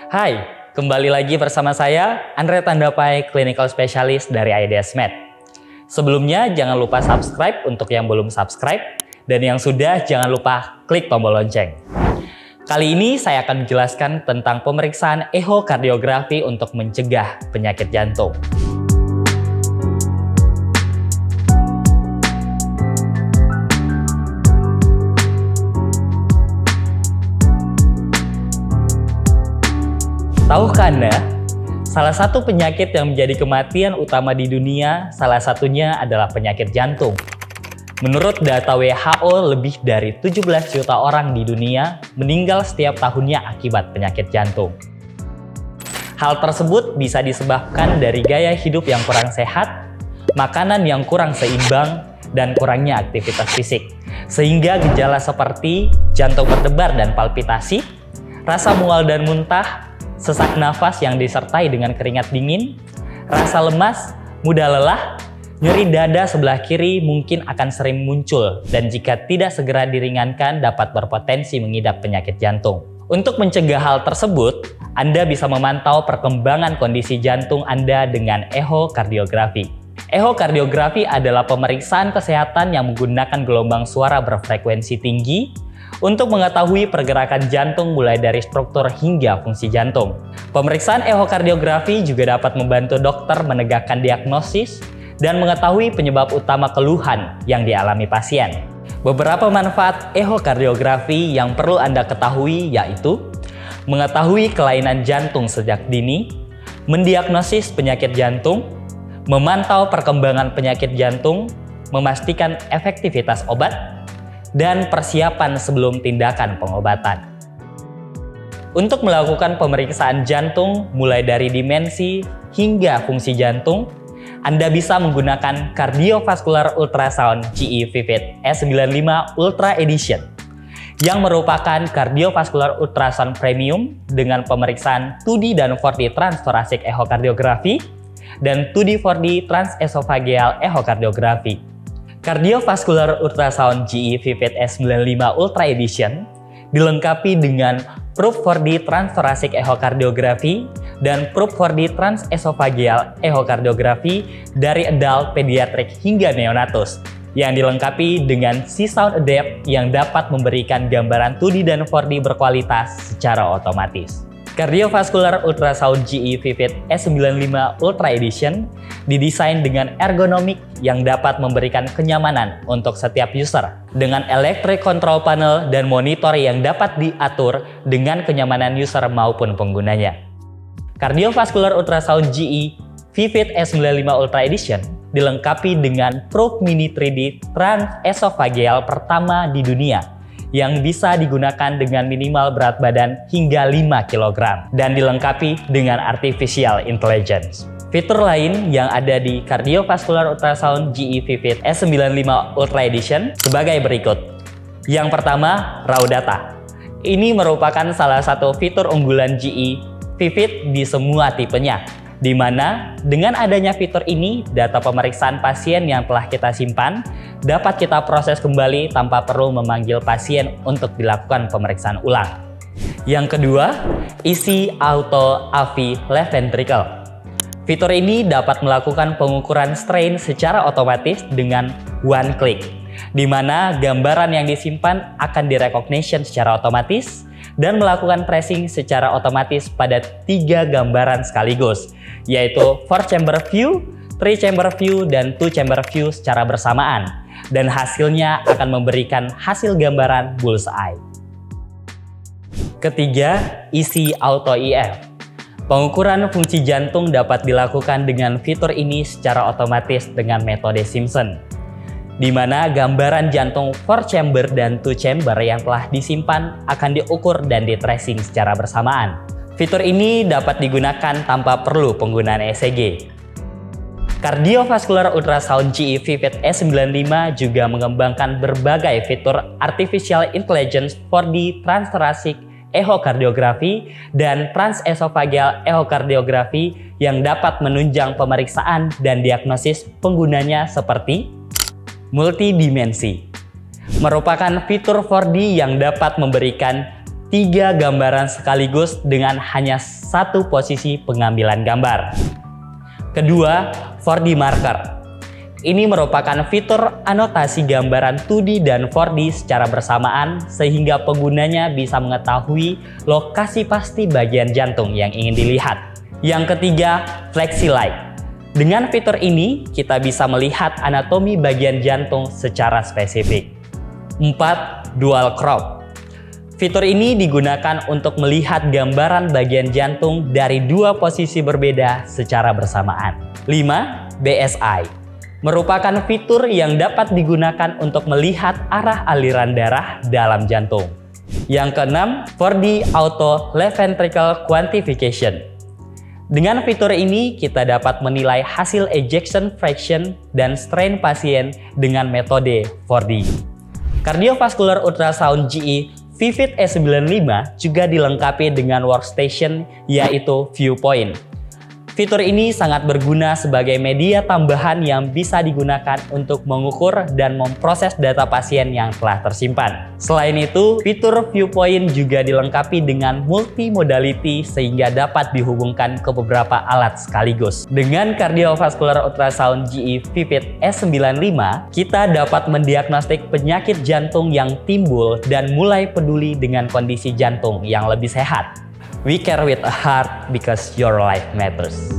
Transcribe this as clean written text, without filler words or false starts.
Hai, kembali lagi bersama saya, Andre Tandapai, Clinical Specialist dari IDS Med. Sebelumnya, jangan lupa subscribe untuk yang belum subscribe, dan yang sudah, jangan lupa klik tombol lonceng. Kali ini saya akan menjelaskan tentang pemeriksaan ehokardiografi untuk mencegah penyakit jantung. Tahukah Anda, salah satu penyakit yang menjadi kematian utama di dunia, salah satunya adalah penyakit jantung. Menurut data WHO, lebih dari 17 juta orang di dunia meninggal setiap tahunnya akibat penyakit jantung. Hal tersebut bisa disebabkan dari gaya hidup yang kurang sehat, makanan yang kurang seimbang, dan kurangnya aktivitas fisik. Sehingga gejala seperti jantung berdebar dan palpitasi, rasa mual dan muntah, sesak nafas yang disertai dengan keringat dingin, rasa lemas, mudah lelah, nyeri dada sebelah kiri mungkin akan sering muncul dan jika tidak segera diringankan dapat berpotensi mengidap penyakit jantung. Untuk mencegah hal tersebut, Anda bisa memantau perkembangan kondisi jantung Anda dengan ehokardiografi. Ehokardiografi adalah pemeriksaan kesehatan yang menggunakan gelombang suara berfrekuensi tinggi untuk mengetahui pergerakan jantung mulai dari struktur hingga fungsi jantung. Pemeriksaan ehokardiografi juga dapat membantu dokter menegakkan diagnosis dan mengetahui penyebab utama keluhan yang dialami pasien. Beberapa manfaat ehokardiografi yang perlu Anda ketahui yaitu mengetahui kelainan jantung sejak dini, mendiagnosis penyakit jantung, memantau perkembangan penyakit jantung, memastikan efektivitas obat, dan persiapan sebelum tindakan pengobatan. Untuk melakukan pemeriksaan jantung mulai dari dimensi hingga fungsi jantung, Anda bisa menggunakan Cardiovascular Ultrasound GE Vivid S95 Ultra Edition yang merupakan cardiovascular ultrasound premium dengan pemeriksaan 2D dan 4D transthoracic ehokardiografi dan 2D 4D transesophageal ehokardiografi. Cardiovascular Ultrasound GE Vivid S95 Ultra Edition dilengkapi dengan Proof 4D Transthoracic Ehokardiografi dan Proof 4D Transesophageal Ehokardiografi dari adult, pediatric hingga neonatus yang dilengkapi dengan C-Sound Adapt yang dapat memberikan gambaran 2D dan 4D berkualitas secara otomatis. Cardiovascular Ultrasound GE Vivid S95 Ultra Edition didesain dengan ergonomik yang dapat memberikan kenyamanan untuk setiap user dengan electric control panel dan monitor yang dapat diatur dengan kenyamanan user maupun penggunanya. Cardiovascular Ultrasound GE Vivid S95 Ultra Edition dilengkapi dengan Proof Mini 3D Transesophageal pertama di dunia yang bisa digunakan dengan minimal berat badan hingga 5 kg dan dilengkapi dengan Artificial Intelligence. Fitur lain yang ada di Cardiovascular Ultrasound GE Vivid S95 Ultra Edition sebagai berikut. Yang pertama, Raw Data. Ini merupakan salah satu fitur unggulan GE Vivid di semua tipenya, di mana dengan adanya fitur ini, data pemeriksaan pasien yang telah kita simpan dapat kita proses kembali tanpa perlu memanggil pasien untuk dilakukan pemeriksaan ulang. Yang kedua, Easy Auto AV Left Ventricle. Fitur ini dapat melakukan pengukuran strain secara otomatis dengan one click, di mana gambaran yang disimpan akan direcognition secara otomatis dan melakukan tracing secara otomatis pada 3 gambaran sekaligus, yaitu 4-chamber view, 3-chamber view, dan 2-chamber view secara bersamaan, dan hasilnya akan memberikan hasil gambaran bullseye. Ketiga, Easy Auto EF. Pengukuran fungsi jantung dapat dilakukan dengan fitur ini secara otomatis dengan metode Simpson, di mana gambaran jantung 4-chamber dan 2-chamber yang telah disimpan akan diukur dan di-tracing secara bersamaan. Fitur ini dapat digunakan tanpa perlu penggunaan ECG. Cardiovascular Ultrasound GE Vivid S95 juga mengembangkan berbagai fitur Artificial Intelligence 4D Transthoracic Ehokardiografi dan Transesophageal Ehokardiografi yang dapat menunjang pemeriksaan dan diagnosis penggunanya seperti multidimensi. Merupakan fitur 4D yang dapat memberikan 3 gambaran sekaligus dengan hanya satu posisi pengambilan gambar. Kedua, 4D marker. Ini merupakan fitur anotasi gambaran 2D dan 4D secara bersamaan sehingga penggunanya bisa mengetahui lokasi pasti bagian jantung yang ingin dilihat. Yang ketiga, Flexi Light. Dengan fitur ini, kita bisa melihat anatomi bagian jantung secara spesifik. 4. Dual Crop. Fitur ini digunakan untuk melihat gambaran bagian jantung dari 2 posisi berbeda secara bersamaan. 5. BSI. Merupakan fitur yang dapat digunakan untuk melihat arah aliran darah dalam jantung. Yang keenam, 4D Auto Left Ventricle Quantification. Dengan fitur ini, kita dapat menilai hasil ejection fraction dan strain pasien dengan metode 4D. Cardiovascular Ultrasound GE Vivid S95 juga dilengkapi dengan workstation yaitu Viewpoint. Fitur ini sangat berguna sebagai media tambahan yang bisa digunakan untuk mengukur dan memproses data pasien yang telah tersimpan. Selain itu, fitur Viewpoint juga dilengkapi dengan multimodality sehingga dapat dihubungkan ke beberapa alat sekaligus. Dengan Cardiovascular Ultrasound GE Vivid S95, kita dapat mendiagnostik penyakit jantung yang timbul dan mulai peduli dengan kondisi jantung yang lebih sehat. We care with a heart because your life matters.